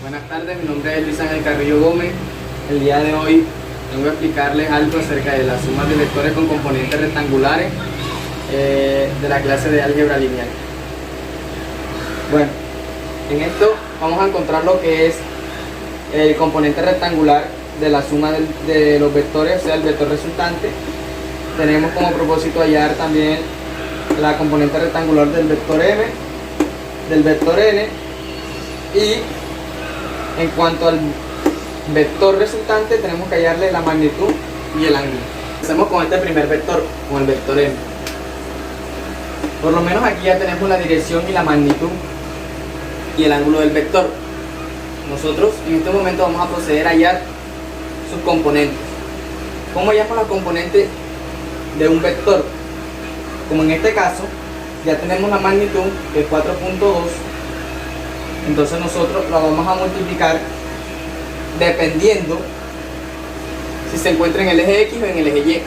Buenas tardes, mi nombre es Luis Ángel Carrillo Gómez. El día de hoy vengo a explicarles algo acerca de las sumas de vectores con componentes rectangulares de la clase de álgebra lineal. Bueno, en esto vamos a encontrar lo que es el componente rectangular de la suma de los vectores, o sea, el vector resultante. Tenemos como propósito hallar también la componente rectangular del vector m, del vector n, y en cuanto al vector resultante tenemos que hallarle la magnitud y el ángulo. Empecemos con este primer vector, con el vector m. Por lo menos aquí ya tenemos la dirección y la magnitud y el ángulo del vector. Nosotros en este momento vamos a proceder a hallar sus componentes. ¿Cómo hallamos los componentes de un vector? Como en este caso ya tenemos la magnitud, que es 4.2, entonces nosotros lo vamos a multiplicar dependiendo si se encuentra en el eje X o en el eje Y.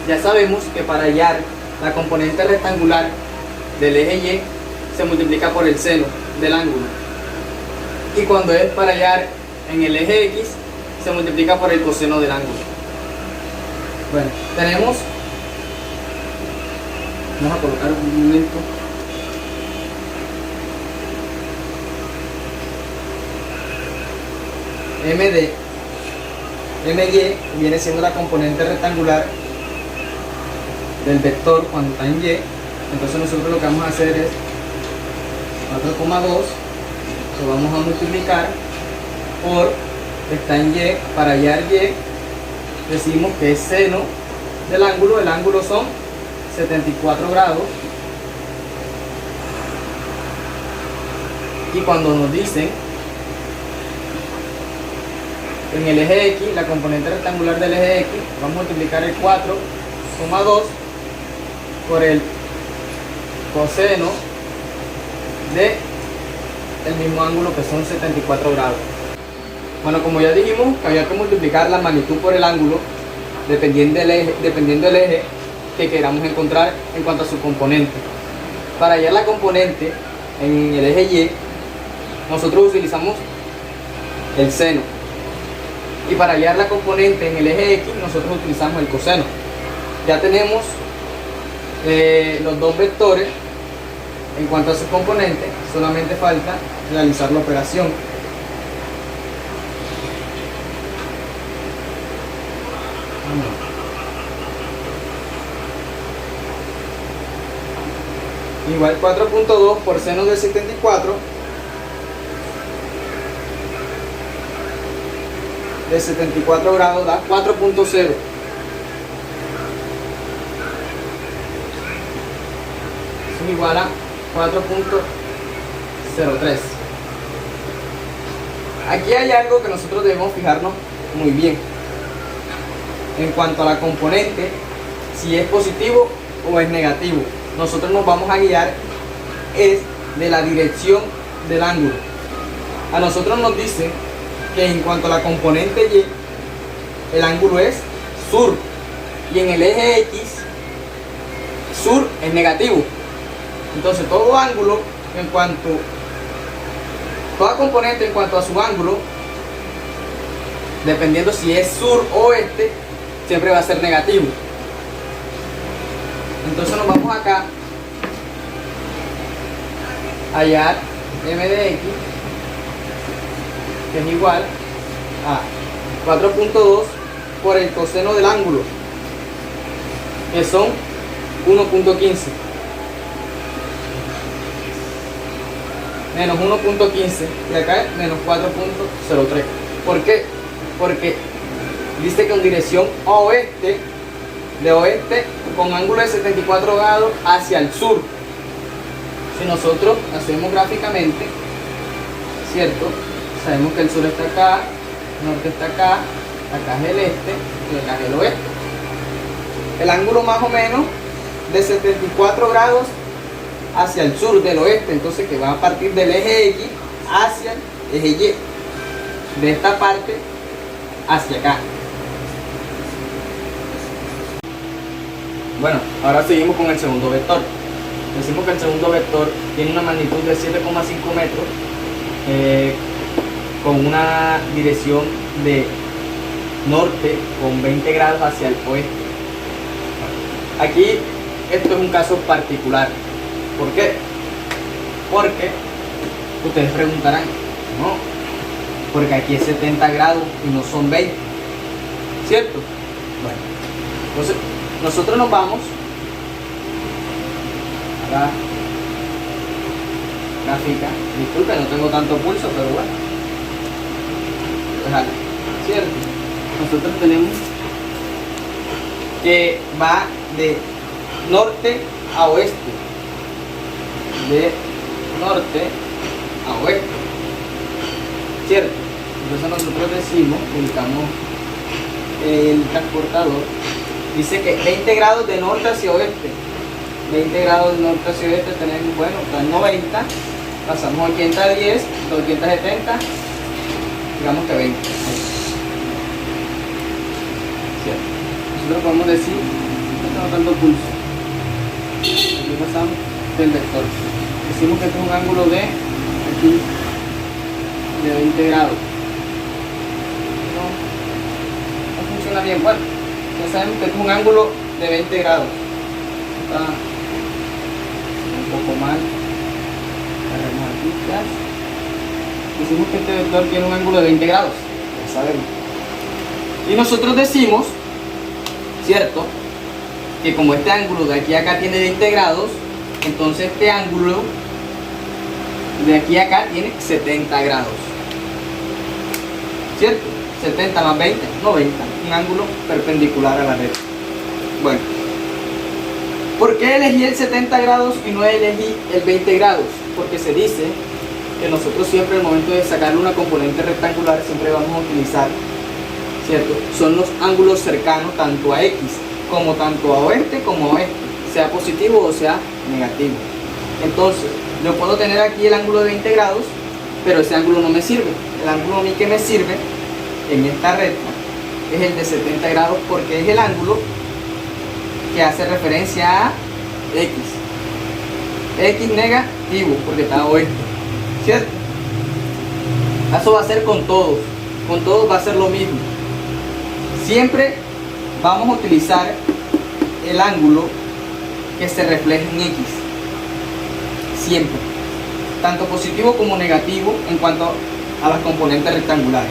Ya sabemos que para hallar la componente rectangular del eje Y se multiplica por el seno del ángulo, y cuando es para hallar en el eje X se multiplica por el coseno del ángulo. Bueno, tenemos, vamos a colocar un momento, MY viene siendo la componente rectangular del vector cuando está en Y. Entonces nosotros lo que vamos a hacer es 4,2 lo vamos a multiplicar por, está en Y, para hallar Y decimos que es seno del ángulo. El ángulo son 74 grados, y cuando nos dicen en el eje X, la componente rectangular del eje X, vamos a multiplicar el 4,2 por el coseno de el mismo ángulo, que son 74 grados. Bueno, como ya dijimos, que había que multiplicar la magnitud por el ángulo dependiendo del eje que queramos encontrar en cuanto a su componente. Para hallar la componente en el eje Y, nosotros utilizamos el seno, y para hallar la componente en el eje X nosotros utilizamos el coseno. Ya tenemos los dos vectores en cuanto a sus componentes, solamente falta realizar la operación. Igual 4.2 por seno de 74 de 74 grados da 4.0. Es igual a 4.03. Aquí hay algo que nosotros debemos fijarnos muy bien en cuanto a la componente, si es positivo o es negativo. Nosotros nos vamos a guiar es de la dirección del ángulo. A nosotros nos dicen que en cuanto a la componente Y, el ángulo es sur, y en el eje X sur es negativo. Entonces todo ángulo toda componente en cuanto a su ángulo, dependiendo si es sur o oeste, siempre va a ser negativo. Entonces nos vamos acá a hallar m de x, que es igual a 4.2 por el coseno del ángulo, que son 1.15, menos 1.15, y acá es menos 4.03. ¿Por qué? Porque dice que en dirección oeste, de oeste con ángulo de 74 grados hacia el sur. Si nosotros hacemos gráficamente, ¿cierto? Sabemos que el sur está acá, el norte está acá, acá es el este y acá es el oeste. El ángulo más o menos de 74 grados hacia el sur del oeste, entonces que va a partir del eje X hacia el eje Y, de esta parte hacia acá. Bueno, ahora seguimos con el segundo vector. Decimos que el segundo vector tiene una magnitud de 7,5 metros con una dirección de norte con 20 grados hacia el oeste. Aquí esto es un caso particular. ¿Por qué? Porque ustedes preguntarán, no, porque aquí es 70 grados y no son 20, ¿cierto? Bueno, entonces nosotros nos vamos a la gráfica. Disculpen, no tengo tanto pulso, pero bueno, déjalo, ¿cierto? Nosotros tenemos que va de norte a oeste, de norte a oeste, ¿cierto? Entonces nosotros decimos, ubicamos el transportador, dice que 20 grados de norte hacia oeste, 20 grados de norte hacia oeste tenemos, bueno, está en 90, pasamos 80 a 10, 80 a 70, digamos que 20. ¿Cierto? Nosotros podemos decir, no tengo tanto pulso, aquí pasamos del vector, decimos que este es un ángulo de aquí de 20 grados. No funciona bien. Bueno, ya sabemos que es un ángulo de 20 grados. Está un poco mal. Agarramos aquí, ya. Decimos que este vector tiene un ángulo de 20 grados. Ya sabemos. Y nosotros decimos, ¿cierto?, que como este ángulo de aquí a acá tiene 20 grados, entonces este ángulo de aquí a acá tiene 70 grados. ¿Cierto? 70 más 20, 90, un ángulo perpendicular a la recta. Bueno, ¿por qué elegí el 70 grados y no elegí el 20 grados? Porque se dice que nosotros siempre al momento de sacarle una componente rectangular siempre vamos a utilizar, ¿cierto? Son los ángulos cercanos tanto a X como tanto a oeste como a oeste, sea positivo o sea negativo. Entonces, yo puedo tener aquí el ángulo de 20 grados, pero ese ángulo no me sirve. El ángulo a mí que me sirve en esta recta es el de 70 grados porque es el ángulo que hace referencia a X. X negativo porque está a oeste, ¿cierto? Eso va a ser con todos va a ser lo mismo. Siempre vamos a utilizar el ángulo que se refleje en X. Siempre, tanto positivo como negativo en cuanto a las componentes rectangulares.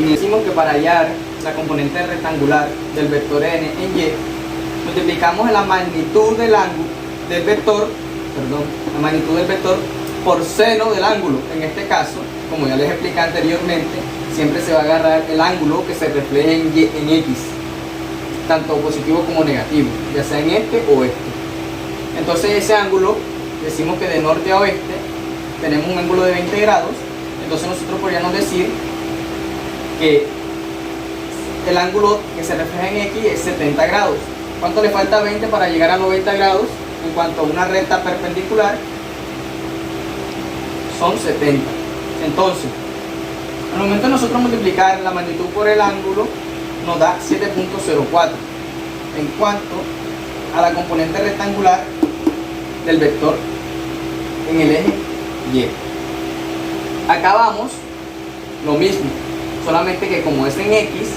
Decimos que para hallar la componente rectangular del vector n en y, multiplicamos la magnitud del ángulo del vector, la magnitud del vector por seno del ángulo. En este caso, como ya les expliqué anteriormente, siempre se va a agarrar el ángulo que se refleje en y, en X, tanto positivo como negativo, ya sea en este o este. Entonces ese ángulo, decimos que de norte a oeste tenemos un ángulo de 20 grados, entonces nosotros podríamos decir que el ángulo que se refleja en X es 70 grados. ¿Cuánto le falta a 20 para llegar a 90 grados? En cuanto a una recta perpendicular, son 70. Entonces, al momento de nosotros multiplicar la magnitud por el ángulo, nos da 7.04 en cuanto a la componente rectangular del vector en el eje Y. Acá vamos lo mismo, solamente que como es en X,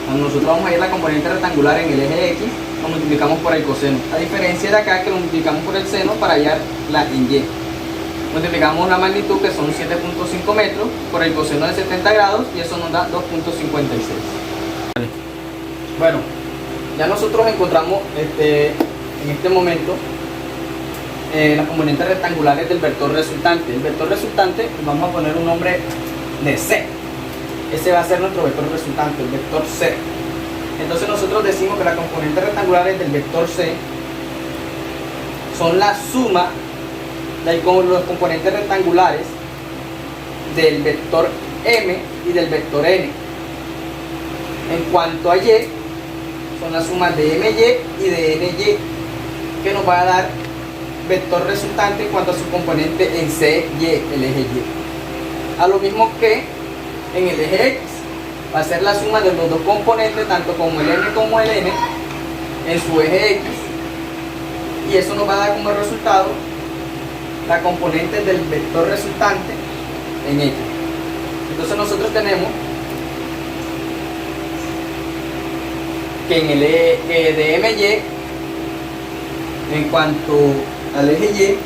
cuando nosotros vamos a ir la componente rectangular en el eje X, lo multiplicamos por el coseno, a diferencia de acá que lo multiplicamos por el seno para hallar la en Y. Multiplicamos la magnitud, que son 7.5 metros, por el coseno de 70 grados y eso nos da 2.56. Bueno, ya nosotros encontramos en este momento las componentes rectangulares del vector resultante. El vector resultante, vamos a poner un nombre de C. Ese va a ser nuestro vector resultante, el vector C. Entonces nosotros decimos que las componentes rectangulares del vector C son la suma de los componentes rectangulares del vector M y del vector N. En cuanto a Y, son las sumas de MY y de NY, que nos va a dar vector resultante en cuanto a su componente en CY, el eje Y. A lo mismo que en el eje X, va a ser la suma de los dos componentes, tanto como el M como el N, en su eje X, y eso nos va a dar como resultado la componente del vector resultante en X. Entonces nosotros tenemos que en el de MY, en cuanto al eje Y,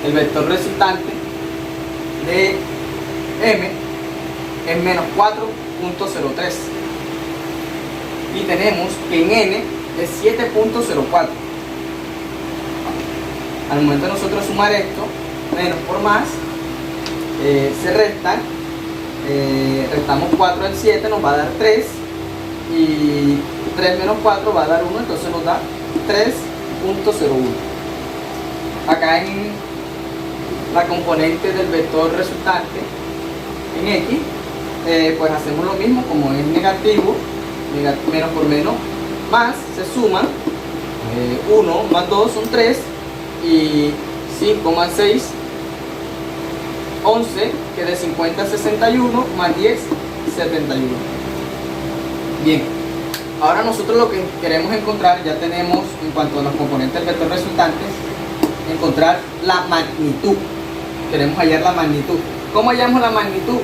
el vector resultante de M es menos 4.03 y tenemos que en N es 7.04. Al momento de nosotros sumar esto, menos por más, se restan, restamos 4 del 7, nos va a dar 3, y 3 menos 4 va a dar 1, entonces nos da 3.01. Acá en la componente del vector resultante en X, pues hacemos lo mismo, como es negativo, menos por menos, más, se suman, 1 más 2 son 3, y 5 más 6, 11, que de 50 a 61, más 10, 71. Bien, ahora nosotros lo que queremos encontrar, ya tenemos en cuanto a los componentes del vector resultante, encontrar la magnitud. Queremos hallar la magnitud. ¿Cómo hallamos la magnitud?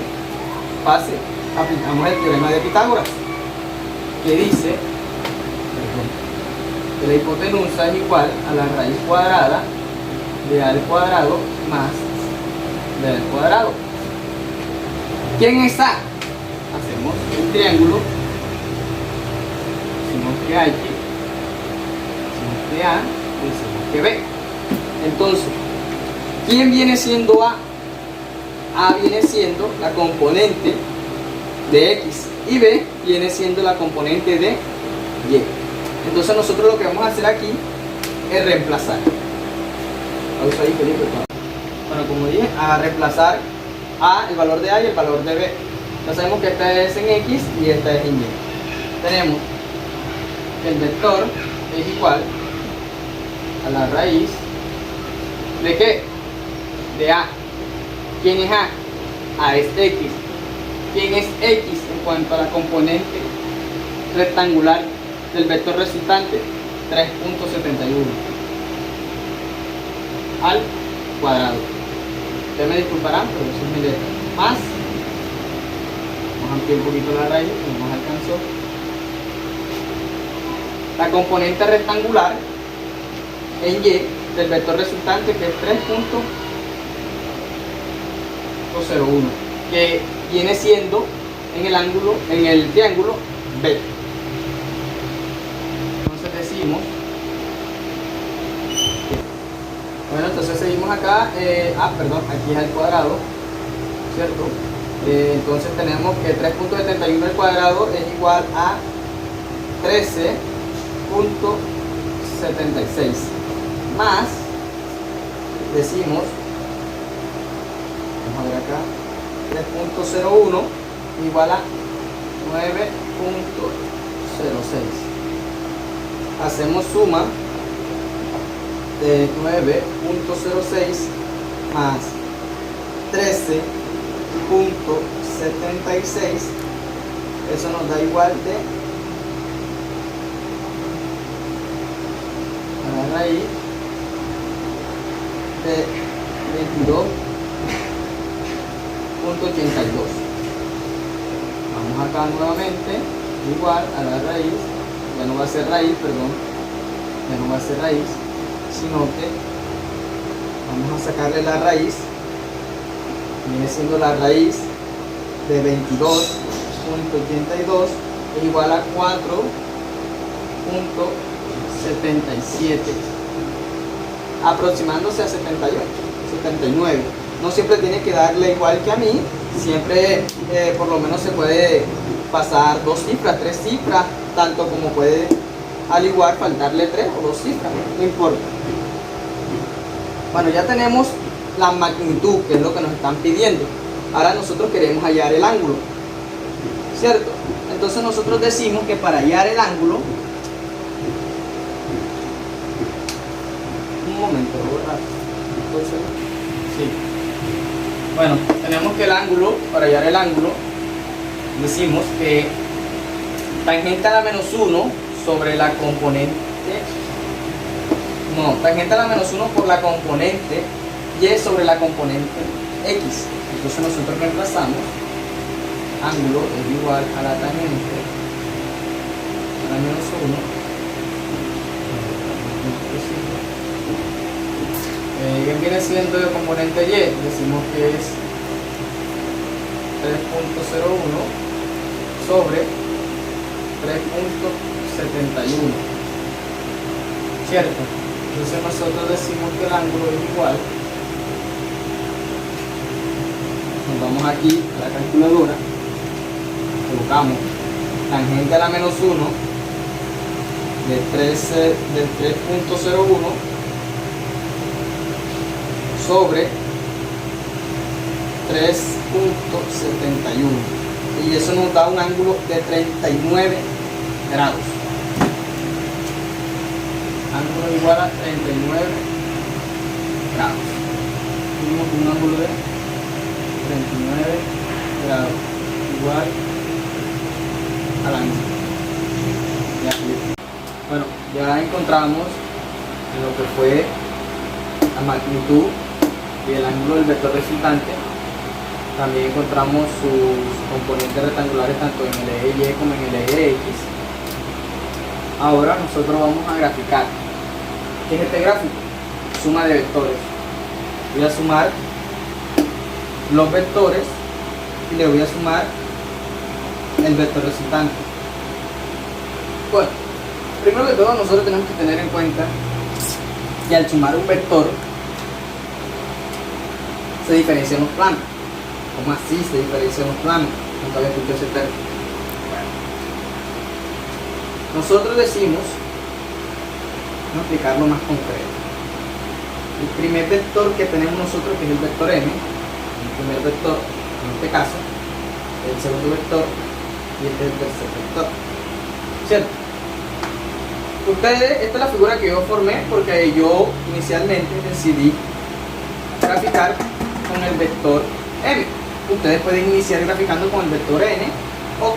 Fácil, aplicamos el teorema de Pitágoras, que dice que la hipotenusa es igual a la raíz cuadrada de a al cuadrado más b al cuadrado. ¿Quién es A? Hacemos un triángulo, decimos que H, decimos que A y decimos que B. Entonces, ¿quién viene siendo A? A viene siendo la componente de X y B viene siendo la componente de Y. Entonces nosotros lo que vamos a hacer aquí es reemplazar. Bueno, como dije, a reemplazar A, el valor de A y el valor de B. Ya sabemos que esta es en X y esta es en Y. Tenemos que el vector es igual a la raíz ¿de qué? De A. ¿Quién es A? A es X. ¿Quién es X en cuanto a la componente rectangular del vector resultante? 3.71 al cuadrado. Ustedes me disculparán, pero eso es mi letra. Más, vamos a ampliar un poquito la raíz, no nos alcanzó. La componente rectangular en Y del vector resultante, que es 3.01, que viene siendo en el ángulo, en el triángulo B. Entonces decimos, bueno, entonces seguimos acá, aquí es al cuadrado, ¿cierto? Entonces tenemos que 3.71 al cuadrado es igual a 13.76 más, decimos, vamos a ver acá, 3.01 igual a 9.06. Hacemos suma de 9.06 más 13.76, eso nos da igual de a la raíz de 22.82. Vamos acá nuevamente, igual a la raíz, ya no va a ser raíz, perdón, ya no va a ser raíz, sino que vamos a sacarle la raíz, viene siendo la raíz de 22.82 es igual a 4.77, aproximándose a 78, 79. No siempre tiene que darle igual que a mí, siempre por lo menos se puede pasar 2 cifras, 3 cifras, tanto como puede al igual faltarle 3 o 2 cifras, no importa. Bueno, ya tenemos la magnitud, que es lo que nos están pidiendo. Ahora nosotros queremos hallar el ángulo, ¿cierto? Entonces nosotros decimos que para hallar el ángulo, un momento, ¿verdad? Entonces, sí. Bueno, tenemos que el ángulo, para hallar el ángulo, decimos que tangente a la menos 1 sobre la componente, tangente a la menos 1 por la componente y sobre la componente X. Entonces nosotros reemplazamos ángulo es igual a la tangente a la menos 1. ¿Qué viene siendo el componente Y? Decimos que es 3.01 sobre 3.71, ¿cierto? Entonces nosotros decimos que el ángulo es igual, nos vamos aquí a la calculadora, colocamos tangente a la menos 1 del 3.01 sobre 3.71, y eso nos da un ángulo de 39 grados. Ángulo igual a 39 grados. Tenemos un ángulo de 39 grados igual al ángulo. Bueno, ya encontramos lo que fue la magnitud y el ángulo del vector resultante. También encontramos sus componentes rectangulares tanto en el eje Y como en el eje X. Ahora nosotros vamos a graficar. ¿Qué es este gráfico? Suma de vectores. Voy a sumar los vectores y le voy a sumar el vector resultante. Bueno, primero que todo nosotros tenemos que tener en cuenta que al sumar un vector se diferencian los planos. ¿Cómo así se diferencian los planos? Nunca había escuchado ese término. Bueno, nosotros decimos, vamos a explicarlo más concreto. El primer vector que tenemos nosotros, que es el vector M, el primer vector, en este caso, el segundo vector y este es el tercer vector, ¿cierto? Ustedes, esta es la figura que yo formé porque yo inicialmente decidí graficar con el vector M. Ustedes pueden iniciar graficando con el vector N o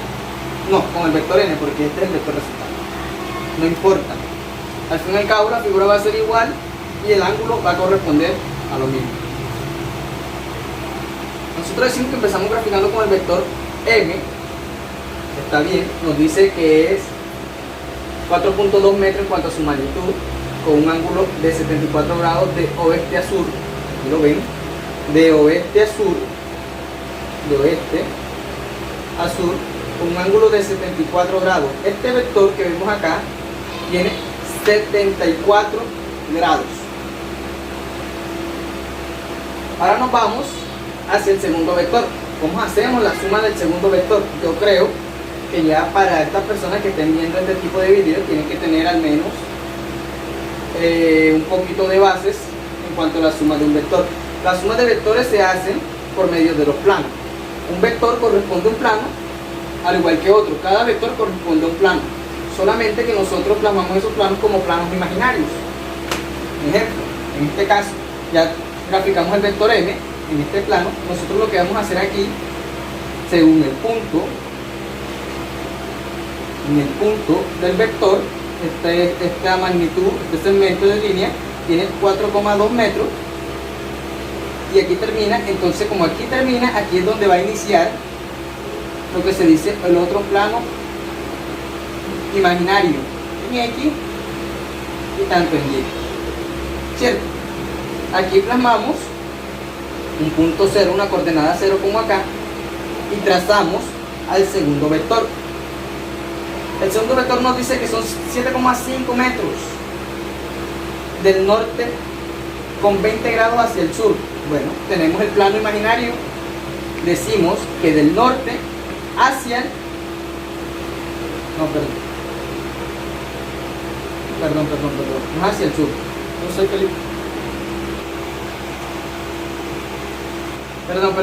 no, con el vector N, porque este es el vector resultante. No importa. Al fin y al cabo la figura va a ser igual y el ángulo va a corresponder a lo mismo. Nosotros decimos que empezamos graficando con el vector M. Está bien, nos dice que es 4.2 metros en cuanto a su magnitud, con un ángulo de 74 grados de oeste a sur. Aquí lo ven, de oeste a sur, de oeste a sur, con un ángulo de 74 grados. Este vector que vemos acá tiene 74 grados. Ahora nos vamos hacia el segundo vector. ¿Cómo hacemos la suma del segundo vector? Yo creo que ya para estas personas que estén viendo este tipo de videos tienen que tener al menos un poquito de bases en cuanto a la suma de un vector. Las sumas de vectores se hacen por medio de los planos. Un vector corresponde a un plano al igual que otro. Cada vector corresponde a un plano, solamente que nosotros plasmamos esos planos como planos imaginarios. Ejemplo, en este caso ya graficamos el vector M en este plano. Nosotros lo que vamos a hacer aquí, según el punto, en el punto del vector, esta magnitud, este segmento de línea tiene 4,2 metros y aquí termina. Entonces, como aquí termina, aquí es donde va a iniciar lo que se dice el otro plano imaginario en X y tanto en Y, ¿cierto? Aquí plasmamos un punto 0, una coordenada 0 como acá, y trazamos al segundo vector. El segundo vector nos dice que son 7,5 metros del norte con 20 grados hacia el sur. Bueno, tenemos el plano imaginario. Decimos que del norte hacia el... Perdón. No hacia el sur. No soy feliz. Perdón.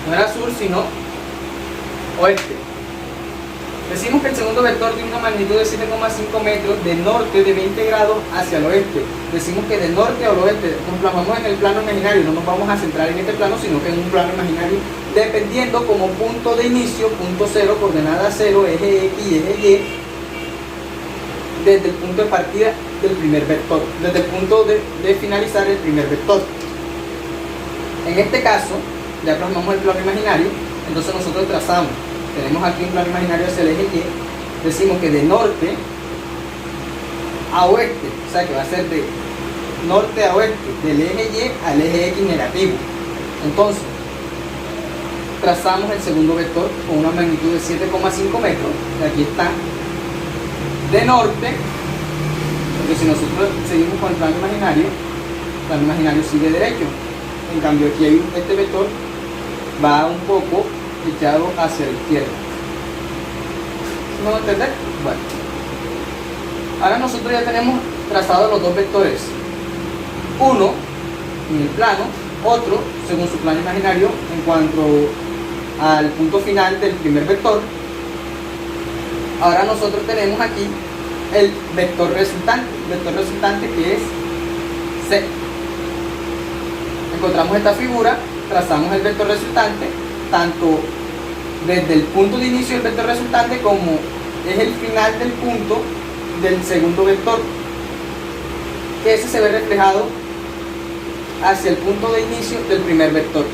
No era sur, sino oeste. Decimos que el segundo vector tiene una magnitud de 7,5 metros de norte de 20 grados hacia el oeste. Decimos que del norte al oeste nos plasmamos en el plano imaginario. No nos vamos a centrar en este plano, sino que en un plano imaginario, dependiendo como punto de inicio, punto 0, coordenada 0, eje X y eje Y, desde el punto de partida del primer vector, desde el punto de finalizar el primer vector. En este caso, ya plasmamos el plano imaginario, entonces nosotros trazamos, tenemos aquí un plano imaginario hacia el eje Y, decimos que de norte a oeste, o sea que va a ser de norte a oeste, del eje Y al eje X negativo. Entonces, trazamos el segundo vector con una magnitud de 7,5 metros, que aquí está, de norte, porque si nosotros seguimos con el plano imaginario sigue derecho. En cambio aquí hay este vector va un poco echado hacia la izquierda. ¿No lo entender? Bueno. Ahora nosotros ya tenemos trazados los dos vectores. Uno en el plano, otro según su plano imaginario en cuanto al punto final del primer vector. Ahora nosotros tenemos aquí el vector resultante que es C. Encontramos esta figura, trazamos el vector resultante, tanto desde el punto de inicio del vector resultante como es el final del punto del segundo vector, que ese se ve reflejado hacia el punto de inicio del primer vector.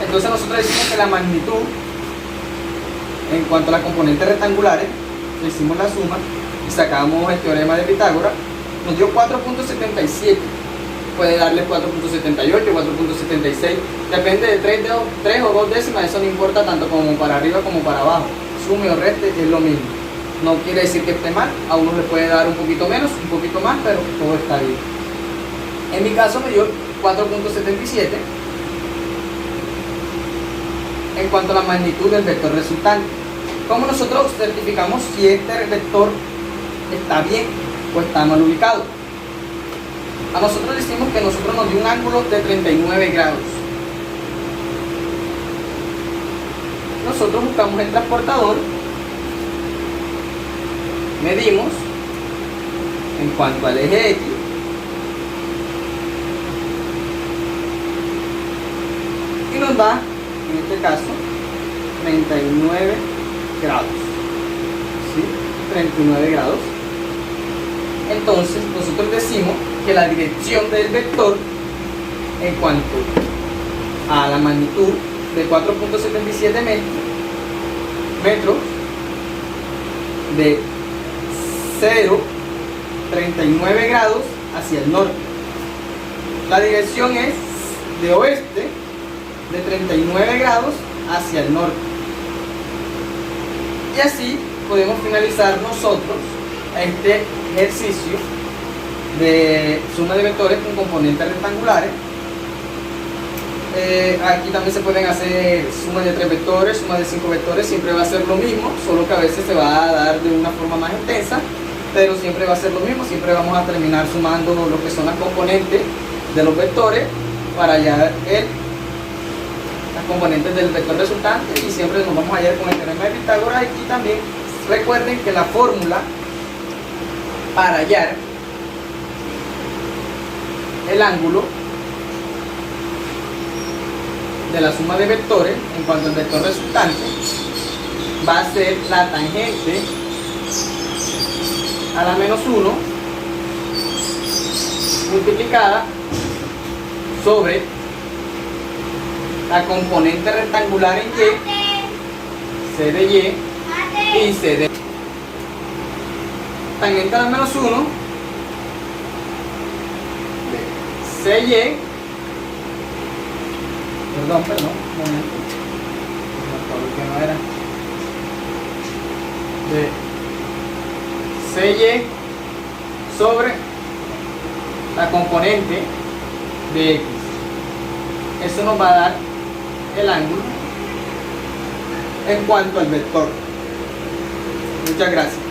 Entonces nosotros decimos que la magnitud en cuanto a las componentes rectangulares, hicimos la suma y sacamos el teorema de Pitágoras, nos dio 4.77. Puede darle 4.78, 4.76, depende de 3 o 2 décimas, eso no importa tanto como para arriba como para abajo, sume o reste es lo mismo, no quiere decir que esté mal, a uno le puede dar un poquito menos, un poquito más, pero todo está bien. En mi caso me dio 4.77 en cuanto a la magnitud del vector resultante. ¿Cómo nosotros certificamos si este vector está bien o está mal ubicado? A nosotros decimos que nosotros nos dio un ángulo de 39 grados. Nosotros buscamos el transportador, medimos en cuanto al eje X, y nos da, en este caso, 39 grados. ¿Sí? 39 grados. Entonces, nosotros decimos que la dirección del vector en cuanto a la magnitud de 4.77 metros de 0,39 grados hacia el norte. La dirección es de oeste de 39 grados hacia el norte. Y así podemos finalizar nosotros este ejercicio de suma de vectores con componentes rectangulares. Aquí también se pueden hacer sumas de 3 vectores, sumas de 5 vectores, siempre va a ser lo mismo, solo que a veces se va a dar de una forma más intensa, pero siempre va a ser lo mismo, siempre vamos a terminar sumando lo que son las componentes de los vectores para hallar las componentes del vector resultante, y siempre nos vamos a hallar con el teorema de Pitágoras. Y también recuerden que la fórmula para hallar el ángulo de la suma de vectores en cuanto al vector resultante va a ser la tangente a la menos 1 multiplicada sobre la componente rectangular en Y, C de Y y C de Y. Tangente a la menos 1 CY, perdón, un momento, que no era, de CY sobre la componente de X. Eso nos va a dar el ángulo en cuanto al vector. Muchas gracias.